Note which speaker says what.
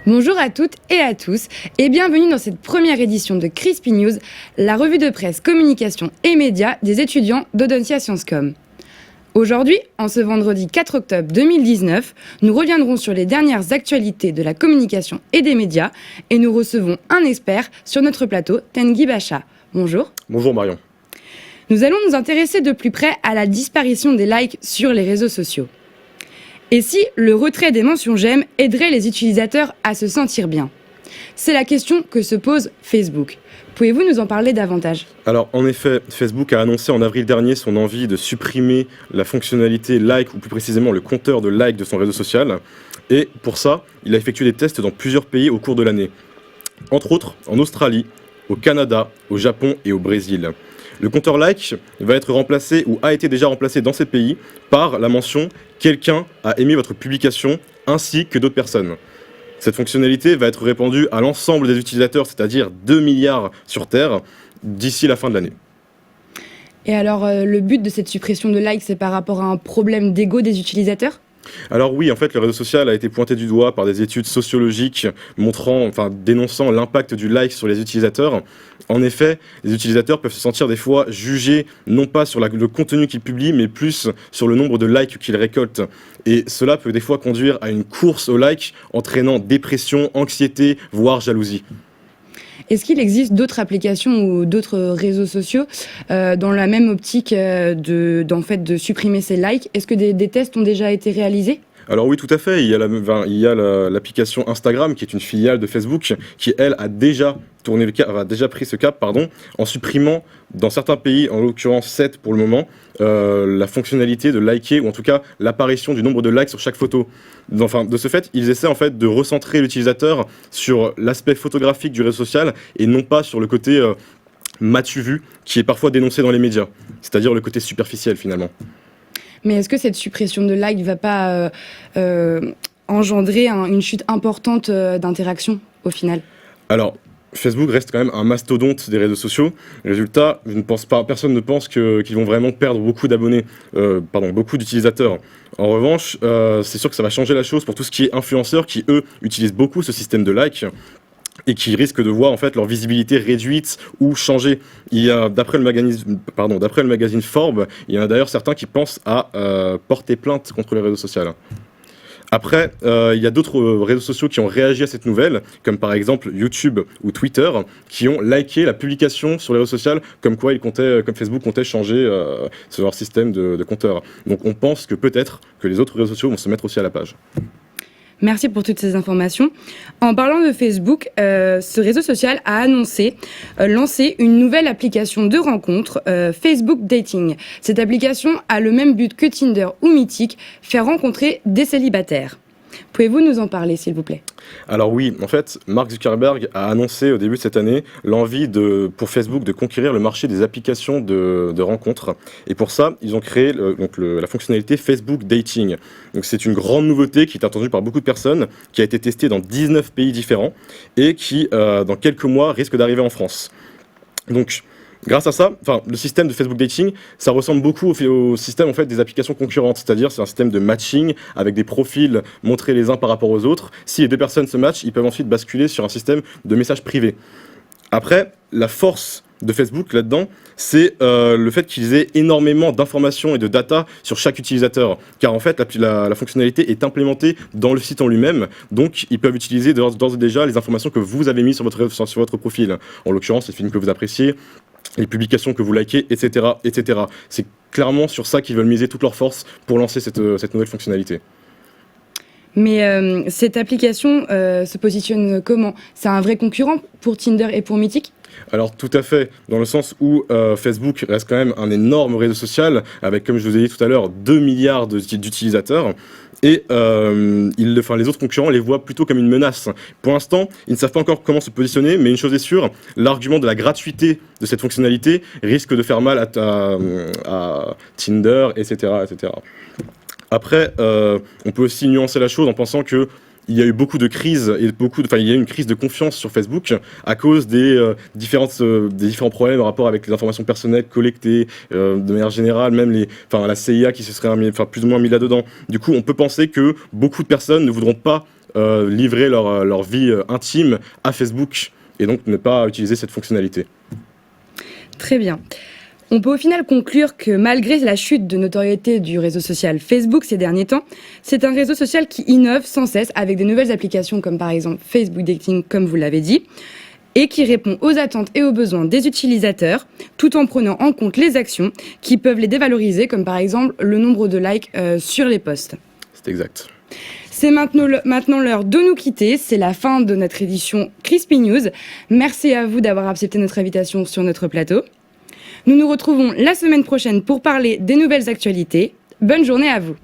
Speaker 1: Bonjour à toutes et à tous et bienvenue dans cette première édition de Crispy News, la revue de presse, communication et médias des étudiants d'Audencia Sciences Com. Aujourd'hui, en ce vendredi 4 octobre 2019, nous reviendrons sur les dernières actualités de la communication et des médias et nous recevons un expert sur notre plateau, Tanguy Bacha. Bonjour.
Speaker 2: Bonjour Marion.
Speaker 1: Nous allons nous intéresser de plus près à la disparition des likes sur les réseaux sociaux. Et si le retrait des mentions j'aime aiderait les utilisateurs à se sentir bien ? C'est la question que se pose Facebook. Pouvez-vous nous en parler davantage ?
Speaker 2: Alors en effet, Facebook a annoncé en avril dernier son envie de supprimer la fonctionnalité like, ou plus précisément le compteur de like de son réseau social. Et pour ça, il a effectué des tests dans plusieurs pays au cours de l'année. Entre autres en Australie, au Canada, au Japon et au Brésil. Le compteur like va être remplacé ou a été déjà remplacé dans ces pays par la mention « Quelqu'un a aimé votre publication » ainsi que d'autres personnes. Cette fonctionnalité va être répandue à l'ensemble des utilisateurs, c'est-à-dire 2 milliards sur Terre, d'ici la fin de l'année.
Speaker 1: Et alors, le but de cette suppression de likes, c'est par rapport à un problème d'ego des utilisateurs ?
Speaker 2: Alors oui, en fait, le réseau social a été pointé du doigt par des études sociologiques dénonçant l'impact du like sur les utilisateurs. En effet, les utilisateurs peuvent se sentir des fois jugés non pas sur le contenu qu'ils publient, mais plus sur le nombre de likes qu'ils récoltent. Et cela peut des fois conduire à une course aux likes, entraînant dépression, anxiété, voire jalousie.
Speaker 1: Est-ce qu'il existe d'autres applications ou d'autres réseaux sociaux dans la même optique de supprimer ces likes ? Est-ce que des tests ont déjà été réalisés ?
Speaker 2: Alors oui, tout à fait. Il y a l'application Instagram, qui est une filiale de Facebook, qui elle a déjà pris ce cap, en supprimant dans certains pays, en l'occurrence 7 pour le moment, la fonctionnalité de liker, ou en tout cas l'apparition du nombre de likes sur chaque photo. De ce fait, ils essaient en fait de recentrer l'utilisateur sur l'aspect photographique du réseau social et non pas sur le côté m'as-tu vu, qui est parfois dénoncé dans les médias, c'est-à-dire le côté superficiel finalement.
Speaker 1: Mais est-ce que cette suppression de likes ne va pas engendrer une chute importante d'interaction au final ? Alors,
Speaker 2: Facebook reste quand même un mastodonte des réseaux sociaux. Résultat, personne ne pense qu'ils vont vraiment perdre beaucoup beaucoup d'utilisateurs. En revanche, c'est sûr que ça va changer la chose pour tout ce qui est influenceurs qui, eux, utilisent beaucoup ce système de likes et qui risquent de voir en fait leur visibilité réduite ou changer. D'après le magazine Forbes, il y en a d'ailleurs certains qui pensent à porter plainte contre les réseaux sociaux. Après, il y a d'autres réseaux sociaux qui ont réagi à cette nouvelle, comme par exemple YouTube ou Twitter, qui ont liké la publication sur les réseaux sociaux, comme Facebook comptait changer leur système de compteur. Donc on pense que peut-être que les autres réseaux sociaux vont se mettre aussi à la page.
Speaker 1: Merci pour toutes ces informations. En parlant de Facebook, ce réseau social a annoncé lancer une nouvelle application de rencontre, Facebook Dating. Cette application a le même but que Tinder ou Mythic, faire rencontrer des célibataires. Pouvez-vous nous en parler, s'il vous plaît ?
Speaker 2: Alors oui, en fait, Mark Zuckerberg a annoncé au début de cette année l'envie pour Facebook de conquérir le marché des applications de rencontres. Et pour ça, ils ont créé la fonctionnalité Facebook Dating. Donc c'est une grande nouveauté qui est attendue par beaucoup de personnes, qui a été testée dans 19 pays différents et qui, dans quelques mois, risque d'arriver en France. Donc, grâce à ça, le système de Facebook Dating, ça ressemble beaucoup au système en fait, des applications concurrentes. C'est-à-dire, c'est un système de matching avec des profils montrés les uns par rapport aux autres. Si les deux personnes se matchent, ils peuvent ensuite basculer sur un système de messages privés. Après, la force de Facebook là-dedans, c'est le fait qu'ils aient énormément d'informations et de data sur chaque utilisateur. Car en fait, la fonctionnalité est implémentée dans le site en lui-même. Donc, ils peuvent utiliser d'ores et déjà les informations que vous avez mises sur votre profil. En l'occurrence, les films que vous appréciez, les publications que vous likez, etc., etc. C'est clairement sur ça qu'ils veulent miser toute leur force pour lancer cette nouvelle fonctionnalité.
Speaker 1: Mais cette application se positionne comment ? C'est un vrai concurrent pour Tinder et pour Mythic ?
Speaker 2: Alors tout à fait, dans le sens où Facebook reste quand même un énorme réseau social, avec, comme je vous ai dit tout à l'heure, 2 milliards d'utilisateurs. Et les autres concurrents les voient plutôt comme une menace. Pour l'instant, ils ne savent pas encore comment se positionner, mais une chose est sûre, l'argument de la gratuité de cette fonctionnalité risque de faire mal à Tinder, etc., etc. Après, on peut aussi nuancer la chose en pensant que il y a eu beaucoup de crises et il y a eu une crise de confiance sur Facebook à cause des différents problèmes en rapport avec les informations personnelles collectées, de manière générale, même la CIA qui se serait plus ou moins mis là-dedans. Du coup, on peut penser que beaucoup de personnes ne voudront pas livrer leur vie intime à Facebook et donc ne pas utiliser cette fonctionnalité.
Speaker 1: Très bien. On peut au final conclure que malgré la chute de notoriété du réseau social Facebook ces derniers temps, c'est un réseau social qui innove sans cesse avec des nouvelles applications comme par exemple Facebook Dating, comme vous l'avez dit, et qui répond aux attentes et aux besoins des utilisateurs, tout en prenant en compte les actions qui peuvent les dévaloriser, comme par exemple le nombre de likes sur les posts.
Speaker 2: C'est exact.
Speaker 1: C'est maintenant l'heure de nous quitter. C'est la fin de notre édition Crispy News. Merci à vous d'avoir accepté notre invitation sur notre plateau. Nous nous retrouvons la semaine prochaine pour parler des nouvelles actualités. Bonne journée à vous.